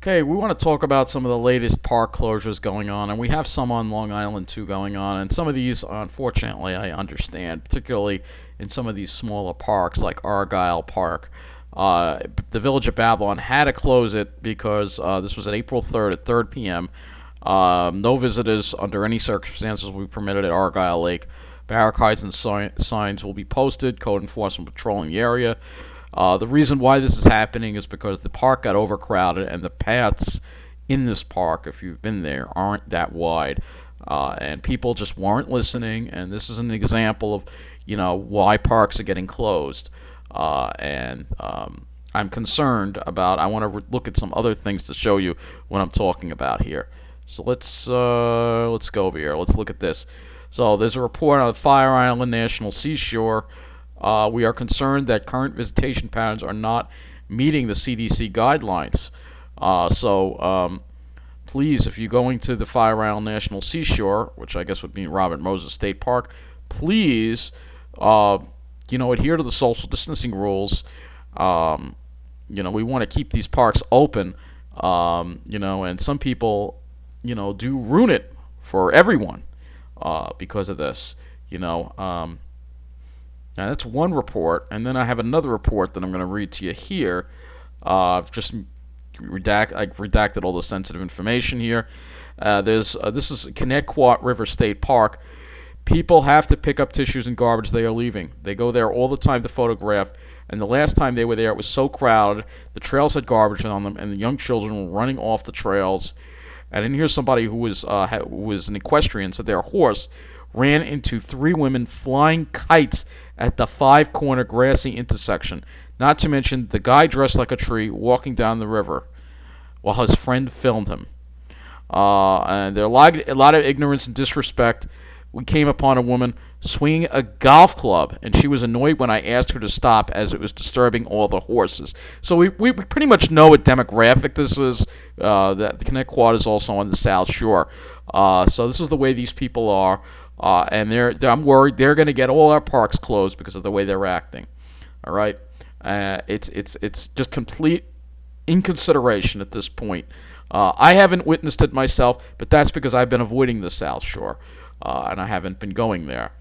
Okay, we want to talk about some of the latest park closures going on, and we have some on Long Island too going on. And some of these, unfortunately, I understand, particularly in some of these smaller parks like Argyle Park. The Village of Babylon had to close it because this was at April 3rd at 3 p.m. No visitors under any circumstances will be permitted at Argyle Lake. Barricades and signs will be posted. Code enforcement patrolling the area. The reason why this is happening is because the park got overcrowded and the paths in this park, if you've been there, aren't that wide. And people just weren't listening, and this is an example of, why parks are getting closed. And I'm concerned about, I want to look at some other things to show you what I'm talking about here. So let's go over here. Let's look at this. So there's a report on the Fire Island National Seashore. We are concerned that current visitation patterns are not meeting the CDC guidelines. Please, if you're going to the Fire Island National Seashore, which I guess would be Robert Moses State Park, please, adhere to the social distancing rules. We want to keep these parks open, and some people, do ruin it for everyone because of this, Now that's one report, and then I have another report that I'm going to read to you here. I've just redacted all the sensitive information here. This is Connecticut River State Park. People have to pick up tissues and garbage they are leaving. They go there all the time to photograph, and the last time they were there, it was so crowded. The trails had garbage on them, and the young children were running off the trails. And then here's somebody who was an equestrian, said their horse ran into 3 women flying kites at the 5-corner grassy intersection. Not to mention the guy dressed like a tree walking down the river while his friend filmed him. And there are a lot of ignorance and disrespect. We came upon a woman swinging a golf club, and she was annoyed when I asked her to stop as it was disturbing all the horses. So we pretty much know what demographic this is. That the Connecticut is also on the South Shore. So this is the way these people are. And I'm worried they're going to get all our parks closed because of the way they're acting. All right, it's just complete inconsideration at this point. I haven't witnessed it myself, but that's because I've been avoiding the South Shore, and I haven't been going there.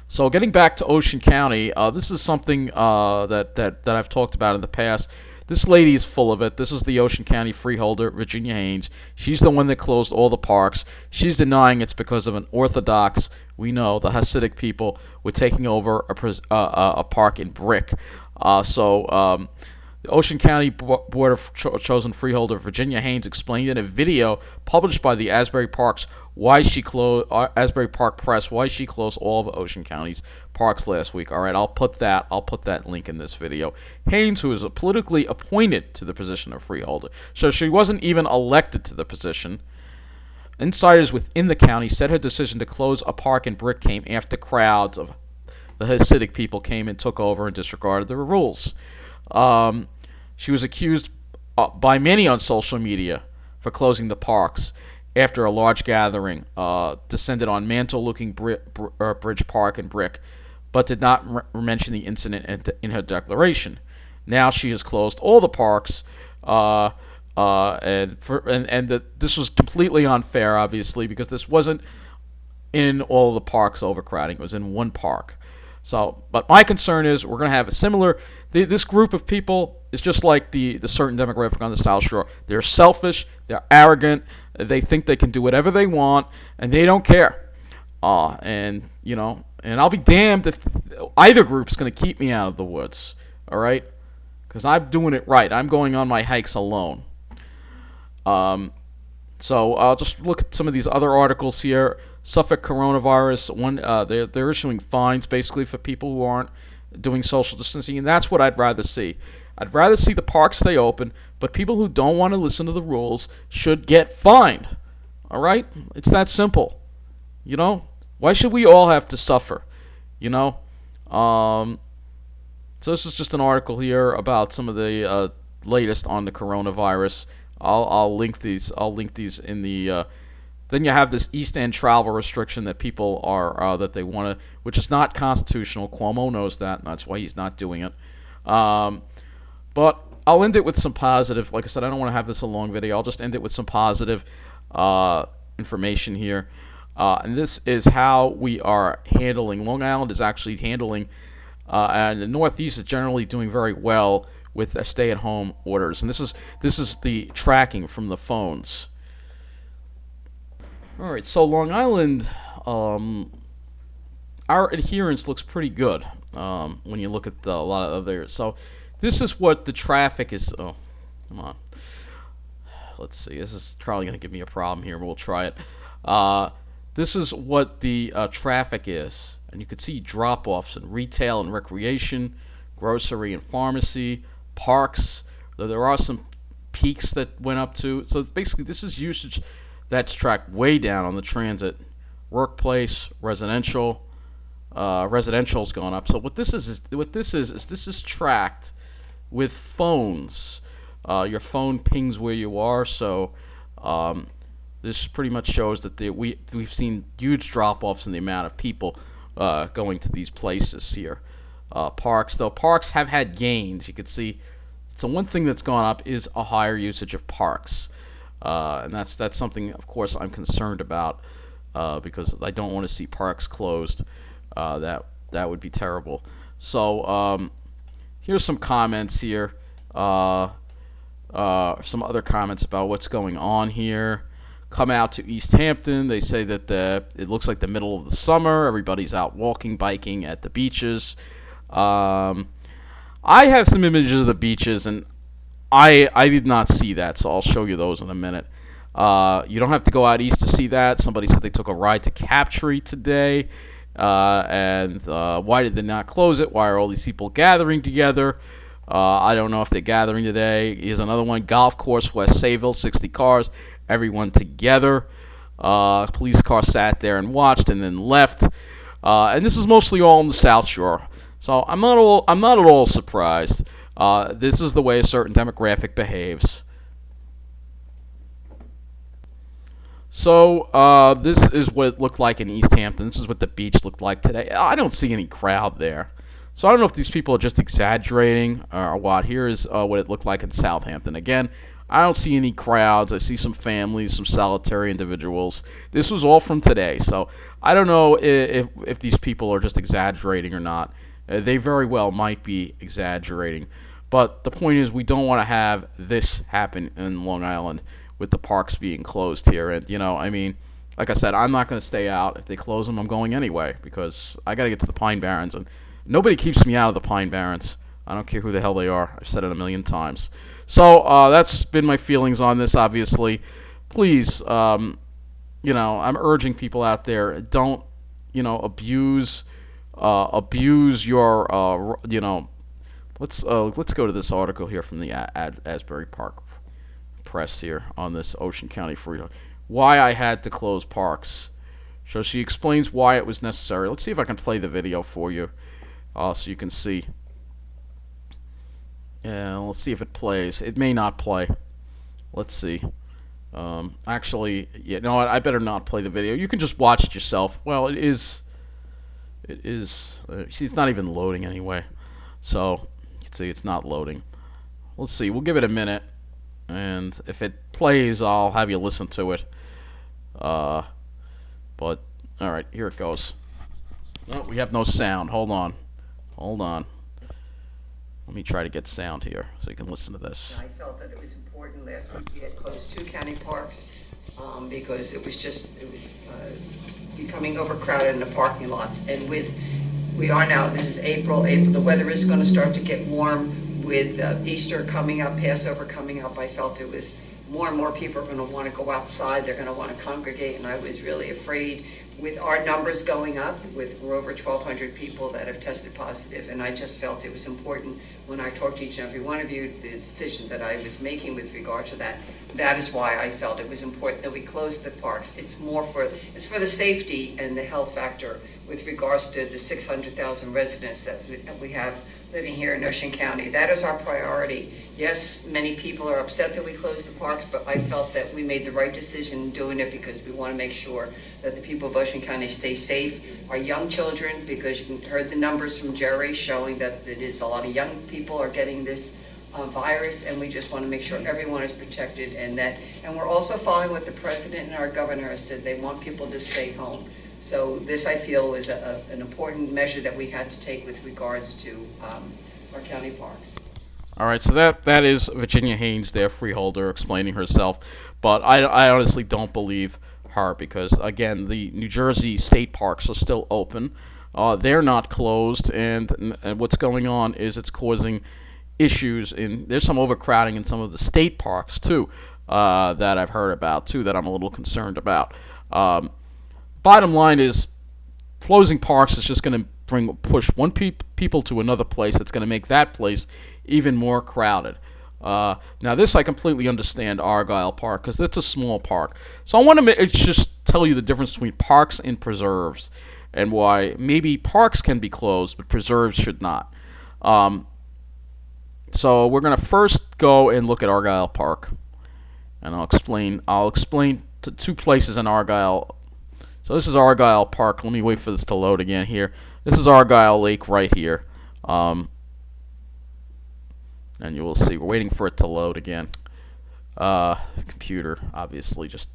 So getting back to Ocean County, this is something that I've talked about in the past. This lady is full of it. This is the Ocean County Freeholder Virginia Haines. She's the one that closed all the parks. She's denying it's because of an Orthodox, we know, the Hasidic people were taking over a park in Brick. The Ocean County Board of Chosen Freeholder Virginia Haines explained in a video published by the Asbury Park Press why she closed all of Ocean County's parks last week. All right, I'll put that link in this video. Haines, who is politically appointed to the position of freeholder, so she wasn't even elected to the position. Insiders within the county said her decision to close a park in Brick came after crowds of the Hasidic people came and took over and disregarded the rules. She was accused by many on social media for closing the parks after a large gathering descended on Mantle-looking Bridge Park in Brick, but did not mention the incident in her declaration. Now she has closed all the parks, this was completely unfair, obviously, because this wasn't in all the parks overcrowding. It was in one park. So, but my concern is we're going to have a similar. This group of people is just like the certain demographic on the South Shore. They're selfish. They're arrogant. They think they can do whatever they want, and they don't care. And I'll be damned if either group's going to keep me out of the woods. All right, because I'm doing it right. I'm going on my hikes alone. So I'll just look at some of these other articles here. Suffolk coronavirus. They're issuing fines basically for people who aren't doing social distancing, and that's what I'd rather see. I'd rather see the parks stay open, but people who don't want to listen to the rules should get fined. All right? It's that simple. Why should we all have to suffer? So this is just an article here about some of the latest on the coronavirus. I'll link these. I'll link these in the. Then you have this East End travel restriction that people are that they want to, which is not constitutional. Cuomo knows that, and that's why he's not doing it. But I'll end it with some positive. Like I said, I don't want to have this a long video. I'll just end it with some positive information here. And this is how we are handling. Long Island is actually handling, and the Northeast is generally doing very well with stay-at-home orders. And this is the tracking from the phones. All right, so Long Island, our adherence looks pretty good when you look at a lot of other. So this is what the traffic is. Oh, come on. Let's see. This is probably going to give me a problem here, but we'll try it. This is what the traffic is. And you can see drop-offs in retail and recreation, grocery and pharmacy, parks. Though there are some peaks that went up to. So basically, this is usage that's tracked way down on the transit, workplace, residential. Residential's gone up. So what this is this is tracked with phones. Your phone pings where you are. So this pretty much shows that we've seen huge drop-offs in the amount of people going to these places here. Parks, though, parks have had gains. You can see. So one thing that's gone up is a higher usage of parks, and that's something, of course, I'm concerned about because I don't want to see parks closed. That would be terrible. So here's some comments here. Some other comments about what's going on here. Come out to East Hampton. They say that it looks like the middle of the summer. Everybody's out walking, biking at the beaches. I have some images of the beaches, and I did not see that, so I'll show you those in a minute. You don't have to go out east to see that. Somebody said they took a ride to Captree today, and why did they not close it? Why are all these people gathering together? I don't know if they're gathering today. Here's another one. Golf course, West Sayville, 60 cars, everyone together. Police car sat there and watched and then left. And this is mostly all on the South Shore. So I'm not at all surprised. This is the way a certain demographic behaves. So this is what it looked like in East Hampton. This is what the beach looked like today. I don't see any crowd there. So I don't know if these people are just exaggerating or what. Here is what it looked like in Southampton. Again, I don't see any crowds. I see some families, some solitary individuals. This was all from today. So I don't know if these people are just exaggerating or not. They very well might be exaggerating. But the point is, we don't want to have this happen in Long Island with the parks being closed here. And, you know, I mean, like I said, I'm not going to stay out. If they close them, I'm going anyway because I got to get to the Pine Barrens. And nobody keeps me out of the Pine Barrens. I don't care who the hell they are. I've said it a million times. So that's been my feelings on this, obviously. Please, you know, I'm urging people out there, don't, you know, abuse your, you know, let's go to this article here from the Asbury Park Press here on this Ocean County Freedom. Why I had to close parks. So she explains why it was necessary. Let's see if I can play the video for you so you can see. Yeah, let's see if it plays. It may not play. Let's see. Actually, yeah, no, I better not play the video. You can just watch it yourself. Well, it is. See, it's not even loading anyway. So you can see it's not loading. Let's see. We'll give it a minute, and if it plays, I'll have you listen to it. But all right, here it goes. Oh, we have no sound. Hold on. Let me try to get sound here so you can listen to this. I felt that it was important last week we had closed 2 county parks because it was becoming overcrowded in the parking lots. And we are now, this is April, the weather is going to start to get warm with Easter coming up, Passover coming up. I felt it was more and more people are going to want to go outside. They're going to want to congregate, and I was really afraid with our numbers going up, we're over 1,200 people that have tested positive, and I just felt it was important when I talked to each and every one of you, the decision that I was making with regard to that. That is why I felt it was important that we close the parks. It's for the safety and the health factor with regards to the 600,000 residents that we have living here in Ocean County. That is our priority. Yes, many people are upset that we closed the parks, but I felt that we made the right decision doing it because we want to make sure that the people of Ocean County stay safe. Our young children, because you heard the numbers from Jerry showing that it is a lot of young people are getting this virus, and we just want to make sure everyone is protected, and we're also following what the president and our governor has said. They want people to stay home. So this, I feel, is an important measure that we had to take with regards to our county parks. All right, so that is Virginia Haines, their freeholder, explaining herself. But I honestly don't believe her because, again, the New Jersey state parks are still open. They're not closed, and what's going on is it's causing issues. There's some overcrowding in some of the state parks, too, that I've heard about, too, that I'm a little concerned about. Bottom line is, closing parks is just going to push one people to another place. It's going to make that place even more crowded. Now, this I completely understand, Argyle Park, because it's a small park. So I want to just tell you the difference between parks and preserves, and why maybe parks can be closed, but preserves should not. So we're going to first go and look at Argyle Park, and I'll explain to two places in Argyle. So this is Argyle Park. Let me wait for this to load again here. This is Argyle Lake right here. And you will see, we're waiting for it to load again. Computer, obviously, just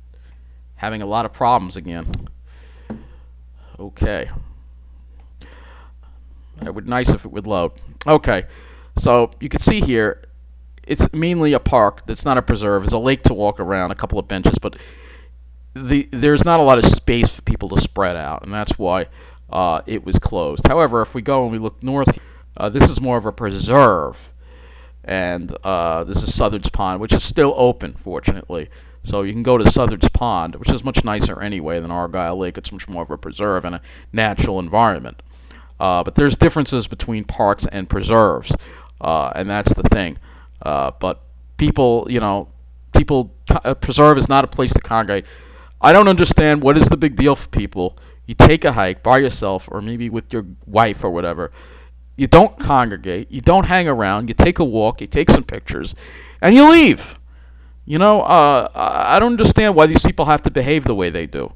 having a lot of problems again. Okay. It would be nice if it would load. Okay, so you can see here, it's mainly a park. It's not a preserve. It's a lake to walk around, a couple of benches, but there's not a lot of space for people to spread out, and that's why it was closed. However, if we go and we look north, this is more of a preserve. And this is Southard's Pond, which is still open, fortunately. So you can go to Southard's Pond, which is much nicer anyway than Argyle Lake. It's much more of a preserve and a natural environment. But there's differences between parks and preserves, and that's the thing. But people, a preserve is not a place to congregate. I don't understand what is the big deal for people. You take a hike by yourself or maybe with your wife or whatever. You don't congregate, you don't hang around, you take a walk, you take some pictures, and you leave. I don't understand why these people have to behave the way they do.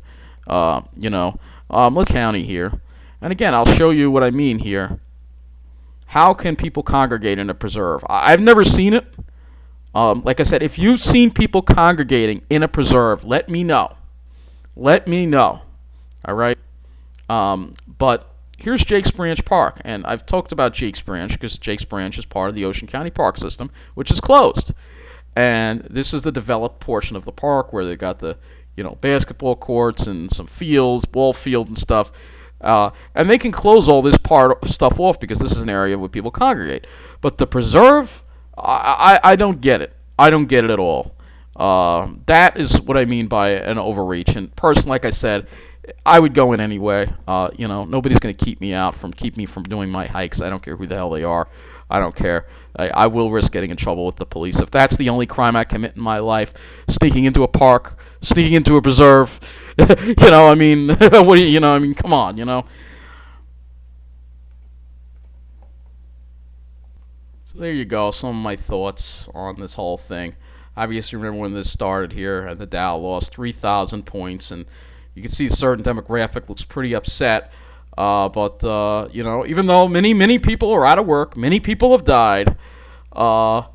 Let's county here. And again, I'll show you what I mean here. How can people congregate in a preserve? I've never seen it. Like I said, if you've seen people congregating in a preserve, let me know. Let me know. All right? But here's Jakes Branch Park, and I've talked about Jakes Branch because Jakes Branch is part of the Ocean County Park System, which is closed. And this is the developed portion of the park where they got the, basketball courts and some fields, ball field and stuff. And they can close all this stuff off because this is an area where people congregate. But the preserve, I don't get it. I don't get it at all. That is what I mean by an overreach. And personally, like I said, I would go in anyway. Nobody's going to keep me from doing my hikes. I don't care who the hell they are. I don't care. I will risk getting in trouble with the police. If that's the only crime I commit in my life, sneaking into a park, sneaking into a preserve, what do come on, So there you go, some of my thoughts on this whole thing. Obviously, remember when this started here, and the Dow lost 3,000 points, and you can see a certain demographic looks pretty upset. But even though many people are out of work, many people have died. They're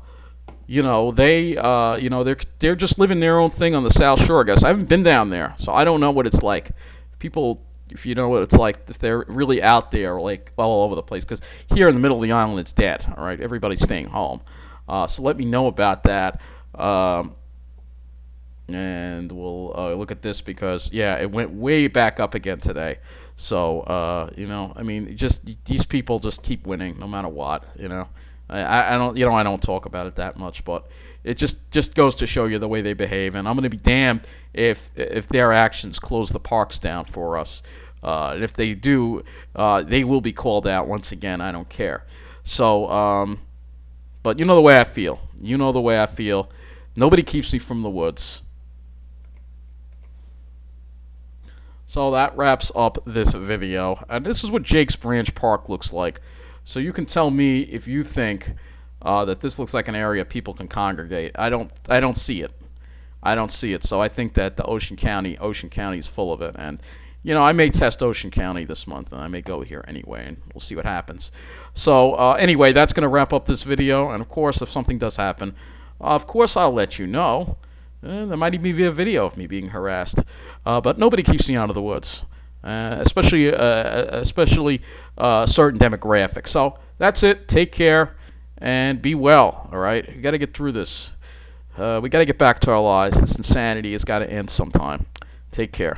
just living their own thing on the South Shore. I guess I haven't been down there, so I don't know what it's like. People, if you know what it's like, if they're really out there, like all over the place. Because here in the middle of the island, it's dead. All right, everybody's staying home. So let me know about that. And we'll look at this because it went way back up again today. So just these people just keep winning no matter what. I don't talk about it that much, but it just goes to show you the way they behave. And I'm going to be damned if their actions close the parks down for us. And if they do, they will be called out once again. I don't care. So, but you know the way I feel. Nobody keeps me from the woods. So that wraps up this video, and this is what Jakes Branch Park looks like. So you can tell me if you think that this looks like an area people can congregate. I don't see it. So I think that the Ocean County is full of it, and you know, I may test Ocean County this month, and I may go here anyway, and we'll see what happens. So anyway, that's going to wrap up this video, and of course, if something does happen, of course I'll let you know. There might even be a video of me being harassed, but nobody keeps me out of the woods, especially certain demographics. So that's it. Take care and be well. All right, we got to get through this. We got to get back to our lives. This insanity has got to end sometime. Take care.